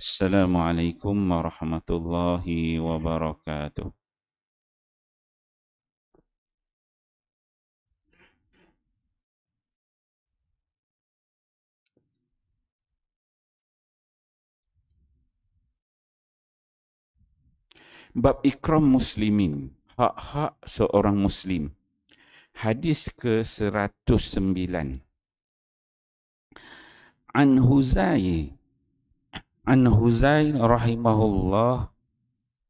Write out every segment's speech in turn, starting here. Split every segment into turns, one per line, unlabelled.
Assalamualaikum warahmatullahi wabarakatuh. Bab ikram muslimin, hak-hak seorang muslim. Hadis ke-109. An Huzai, rahimahullah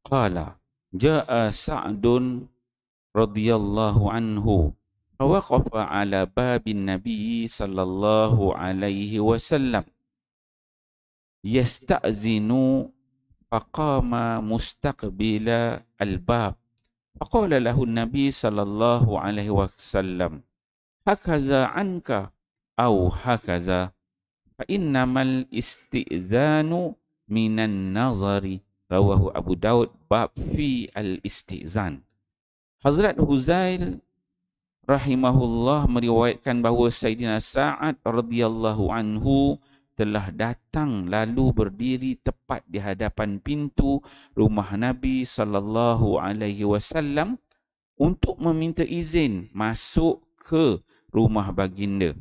qala, jaa Sa'dun radhiyallahu anhu fawaqafa ala babin Nabi sallallahu alaihi wasallam yasta'zinu faqama mustaqbila al-bab. Faqala lahu Nabi sallallahu alaihi wasallam, hakaza anka au hakaza, fa innamal istizanu minan nazari. Rawahu Abu Daud, bab fi al-istizan. Hazrat Huzail rahimahullah meriwayatkan bahawa Sayyidina Sa'ad radhiyallahu anhu telah datang lalu berdiri tepat di hadapan pintu rumah Nabi sallallahu alaihi wasallam untuk meminta izin masuk ke rumah baginda.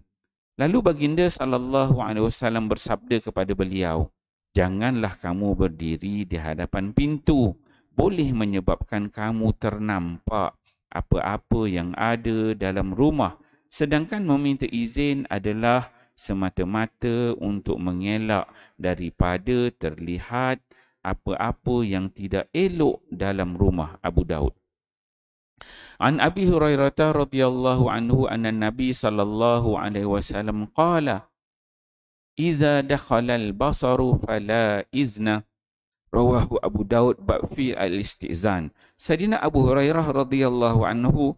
Lalu baginda sallallahu alaihi wasallam bersabda kepada beliau, janganlah kamu berdiri di hadapan pintu, boleh menyebabkan kamu ternampak apa-apa yang ada dalam rumah, sedangkan meminta izin adalah semata-mata untuk mengelak daripada terlihat apa-apa yang tidak elok dalam rumah. Abu Daud. An Abi Hurairah radhiyallahu anhu anna Nabi sallallahu alaihi wasallam qala, "Idza dakhala al-basaru fala izna." Rawahu Abu Daud, bab fi al-istizan. Sayyidina Abu Hurairah radhiyallahu anhu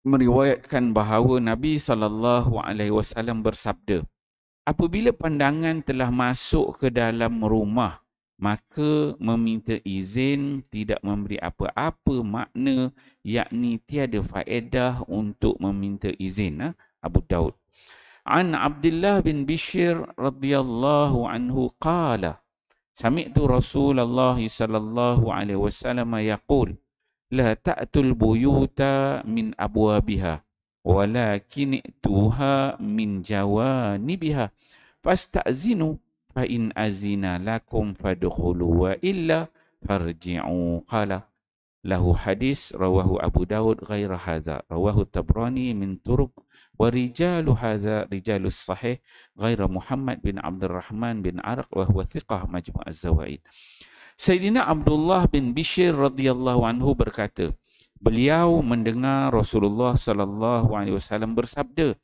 meriwayatkan bahawa Nabi sallallahu alaihi wasallam bersabda, apabila pandangan telah masuk ke dalam rumah, maka meminta izin tidak memberi apa-apa makna, yakni tiada faedah untuk meminta izin. Abu Daud. An Abdullah bin Bishr radhiyallahu anhu qala, sami'tu Rasulullah sallallahu alaihi wasallam yaqul, la ta'tul buyuta min abwabiha walakin i'tuha min jawanibiha fasta'zinu fa in azina lakum fadkhulu wa illa farji'u. Qala lahu hadis rawahu Abu Daud ghaira hadza, rawahu Tabrani min turuq wa rijalu hadza rijalus sahih ghaira Muhammad bin Abdurrahman bin Arq wa huwa thiqah majmu' az-zawaid. Sayyidina Abdullah bin Bishr radhiyallahu anhu berkata, beliau mendengar Rasulullah sallallahu alaihi wasallam bersabda,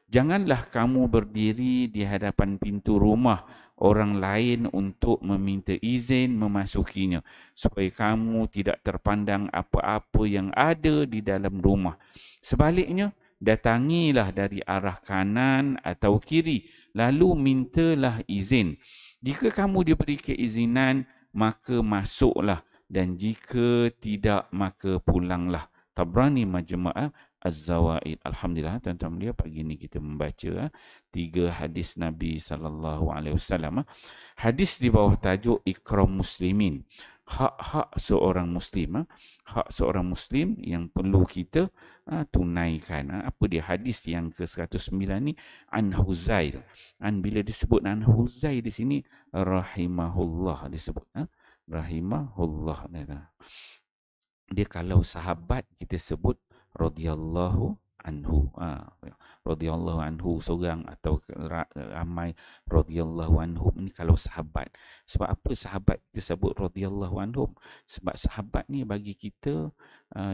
janganlah kamu berdiri di hadapan pintu rumah orang lain untuk meminta izin memasukinya, supaya kamu tidak terpandang apa-apa yang ada di dalam rumah. Sebaliknya, datangilah dari arah kanan atau kiri, lalu mintalah izin. Jika kamu diberi keizinan, maka masuklah, dan jika tidak, maka pulanglah. Tabrani Majmu' Az-Zawaid. Alhamdulillah, tuan-tuan mulia, pagi ini kita membaca 3 hadis Nabi sallallahu alaihi wasallam. Hadis di bawah tajuk ikram muslimin, hak-hak seorang muslim. Hak seorang muslim yang perlu kita tunaikan. Apa dia hadis yang ke-109 ni? An Huzail. Bila disebut An Huzail di sini, rahimahullah disebut. Rahimahullah. Dia kalau sahabat kita sebut radhiyallahu anhu. Radhiyallahu anhu seorang atau ramai radhiyallahu anhum. Ini kalau sahabat. Sebab apa sahabat kita sebut radhiyallahu anhum? Sebab sahabat ni bagi kita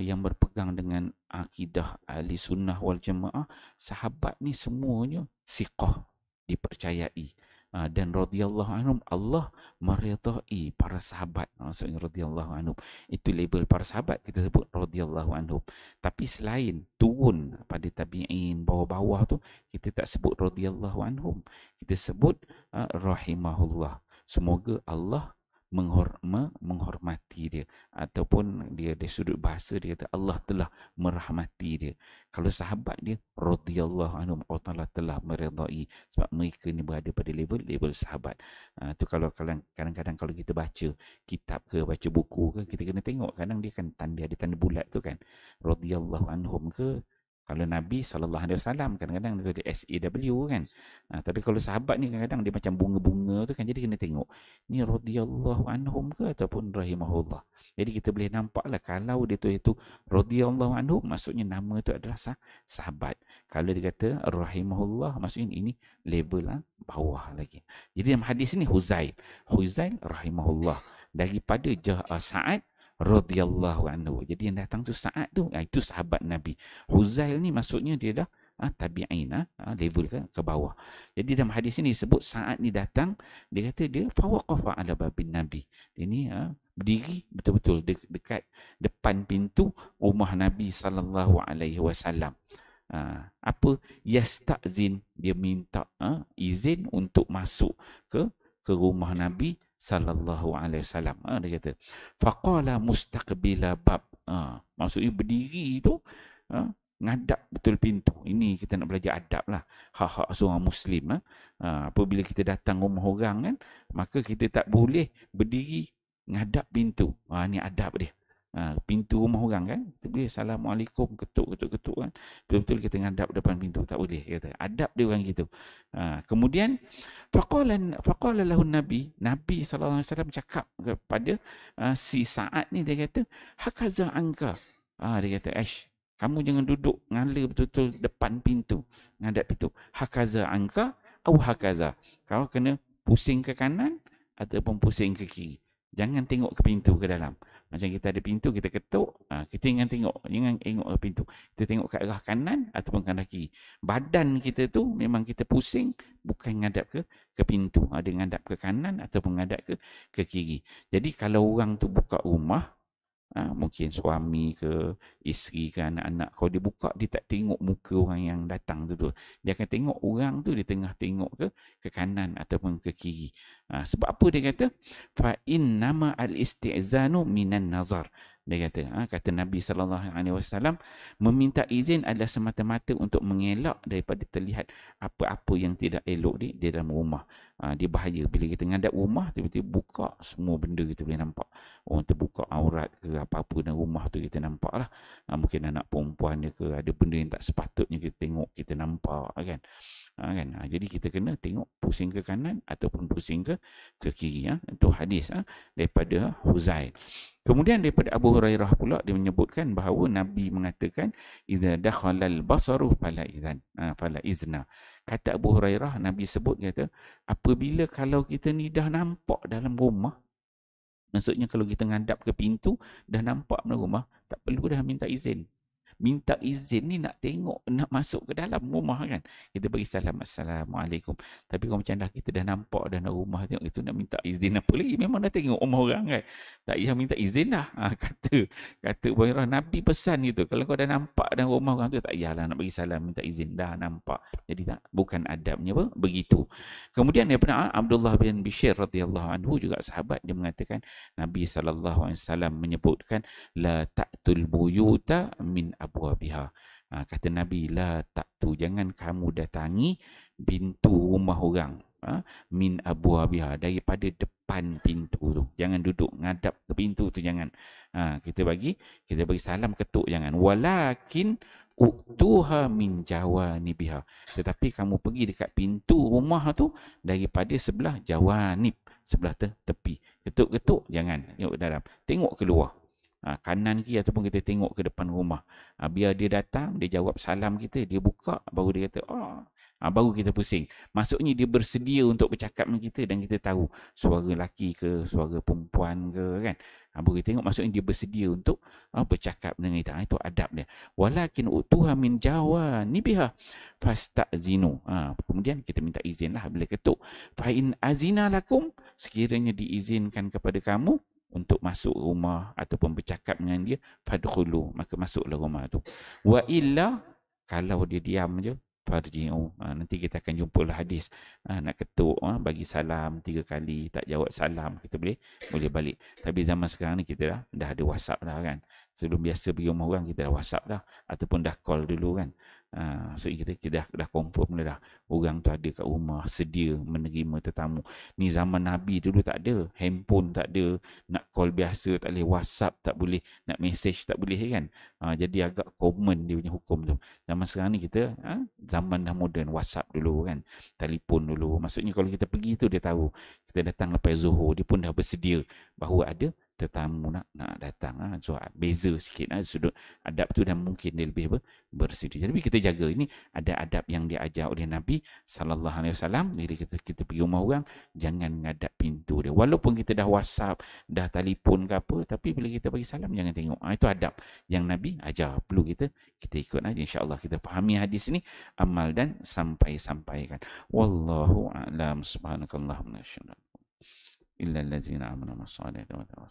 yang berpegang dengan akidah ahli sunnah wal jamaah, sahabat ni semuanya siqah, dipercayai. Dan radhiyallahu anhum, Allah meridai para sahabat. Maksudnya radhiyallahu anhum, itu label para sahabat, kita sebut radhiyallahu anhum. Tapi selain turun pada tabi'in, bawah-bawah tu, kita tak sebut radhiyallahu anhum, kita sebut rahimahullah. Semoga Allah menghormati dia, ataupun dia dari sudut bahasa dia kata Allah telah merahmati dia. Kalau sahabat dia radhiyallahu anhum, Allah Taala telah meredai, sebab mereka ni berada pada level sahabat. Tu kalau kadang-kadang kalau kita baca kitab ke baca buku ke, kita kena tengok kadang dia kan ada tanda bulat tu kan, radhiyallahu anhum ke. Kalau Nabi SAW kadang-kadang dia ada SAW kan. Tapi kalau sahabat ni kadang-kadang dia macam bunga-bunga tu kan, jadi kena tengok ni radhiyallahu anhum ke ataupun rahimahullah. Jadi kita boleh nampaklah kalau dia tu itu radhiyallahu anhum, maksudnya nama tu adalah sahabat. Kalau dia kata rahimahullah, maksudnya ini level bawah lagi. Jadi dalam hadis ni Huzail rahimahullah daripada Sa'ad radhiyallahu anhu. Jadi yang datang tu Sa'ad tu, itu sahabat Nabi. Huzail ni maksudnya dia dah tabi'in, level ke bawah. Jadi dalam hadis ini sebut Sa'ad ni datang, dia kata dia fawaqafa ala babin Nabi. Dia ni berdiri betul-betul dekat depan pintu rumah Nabi sallallahu alaihi wasallam. Apa yastazin, dia minta izin untuk masuk ke rumah Nabi sallallahu alaihi wasallam. Dia kata faqala mustaqbila bab, maksudnya berdiri tu ngadap betul pintu. Ini kita nak belajar adab lah, hak-hak seorang Muslim. Apabila kita datang rumah orang kan, maka kita tak boleh berdiri ngadap pintu. Ini adab dia. Pintu rumah orang kan, kita boleh Assalamualaikum, ketuk kan, betul-betul kita ngadap depan pintu, tak boleh, kata adab dia orang gitu. Kemudian faqala lahu Nabi sallallahu alaihi wasallam cakap kepada si Sa'ad ni, dia kata hakaza angka, dia kata kamu jangan duduk ngala betul-betul depan pintu, ngadap pintu. Hakaza angka atau hakaza, kau kena pusing ke kanan ataupun pusing ke kiri. Jangan tengok ke pintu ke dalam. Macam kita ada pintu, kita ketuk, kita jangan tengok ke pintu. Kita tengok ke arah kanan ataupun ke arah kiri. Badan kita tu memang kita pusing, bukan ngadap ke pintu. Ada ngadap ke kanan ataupun ngadap ke kiri. Jadi kalau orang tu buka rumah, mungkin suami ke isteri ke anak-anak, kalau dia buka, dia tak tengok muka orang yang datang tu. Dia akan tengok orang tu, dia tengah tengok ke kanan ataupun ke kiri. Sebab apa dia kata? Fa innama al-isti'zanu minan nazar. Dia kata Nabi SAW, meminta izin adalah semata-mata untuk mengelak daripada terlihat apa-apa yang tidak elok di dalam rumah. Dia bahaya bila kita ngadap rumah, tiba-tiba buka, semua benda kita boleh nampak. Orang terbuka aurat ke apa-apa dalam rumah tu kita nampak lah. Mungkin anak perempuan dia ke, ada benda yang tak sepatutnya kita tengok, kita nampak kan. Jadi kita kena tengok pusing ke kanan ataupun pusing ke kiri. Itu hadis daripada Huzail. Kemudian daripada Abu Hurairah pula, dia menyebutkan bahawa Nabi mengatakan idza dakhalal basaru fala izna. Kata Abu Hurairah, Nabi sebut, kata apabila kalau kita ni dah nampak dalam rumah, maksudnya kalau kita ngadap ke pintu dah nampak dalam rumah, tak perlu dah minta izin. Minta izin ni nak tengok, nak masuk ke dalam rumah kan. Kita bagi salam, Assalamualaikum. Tapi kalau macam dah kita dah nampak dalam rumah, tengok itu, nak minta izin apa lagi? Memang dah tengok rumah orang kan. Tak payah minta izin dah. Kata Bayrah, Nabi pesan gitu. Kalau kau dah nampak dalam rumah orang tu, tak payahlah nak bagi salam, minta izin. Dah nampak. Jadi bukan adabnya begitu. Kemudian daripada Abdullah bin Bishr radhiyallahu anhu, juga sahabat, dia mengatakan Nabi SAW menyebutkan la ta'tul buyuta min abwabiha. Kata Nabi, la ta'tu, jangan kamu datangi pintu rumah orang, min abwabiha, daripada depan pintu tu. Jangan duduk ngadap ke pintu tu, jangan. Kita bagi salam, ketuk, jangan. Walakin utuha min jawanibiha, tetapi kamu pergi dekat pintu rumah tu daripada sebelah jawanib, sebelah tepi. Ketuk-ketuk jangan, tengok ke dalam, tengok keluar. Kanan kiri ataupun kita tengok ke depan rumah. Biar dia datang, dia jawab salam kita, dia buka, baru dia kata baru kita pusing. Maksudnya dia bersedia untuk bercakap dengan kita dan kita tahu suara lelaki ke suara perempuan ke kan. Baru kita tengok, maksudnya dia bersedia untuk bercakap dengan kita. Itu adab dia. Walakin utuha min jawanibiha fasta'zinu. Kemudian kita minta izin lah bila ketuk. Fa in azina lakum, sekiranya diizinkan kepada kamu untuk masuk rumah ataupun bercakap dengan dia, fadkhulu, maka masuklah rumah tu. Wa illa, kalau dia diam je, farji'u. Nanti kita akan jumpa lah hadis. Nak ketuk, bagi salam 3 kali, tak jawab salam, kita boleh balik. Tapi zaman sekarang ni kita dah ada WhatsApp dah kan. Sebelum biasa pergi rumah orang, kita dah WhatsApp dah. Ataupun dah call dulu kan. So kita dah confirm dah. Orang tu ada kat rumah, sedia menerima tetamu. Ni zaman Nabi dulu tak ada. Handphone tak ada. Nak call biasa tak boleh. WhatsApp tak boleh. Nak message tak boleh kan. Jadi agak common dia punya hukum tu. Zaman sekarang ni kita, zaman dah moden. WhatsApp dulu kan. Telefon dulu. Maksudnya kalau kita pergi tu dia tahu. Kita datang lepas Zuhur, dia pun dah bersedia bahawa ada tetamu nak datang. So beza sikit sudut adab tu, dan mungkin dia lebih bersedia. Jadi kita jaga. Ini ada adab yang diajar oleh Nabi SAW. Bila kita pergi rumah orang, jangan ngadap pintu dia. Walaupun kita dah WhatsApp, dah telefon ke apa, tapi bila kita bagi salam, jangan tengok. Itu adab yang Nabi ajar. Perlu kita ikut aja. InsyaAllah kita fahami hadis ni, amal dan sampaikan. Wallahu a'lam. Subhanakallahumma illa allazina amanu wa sallallahu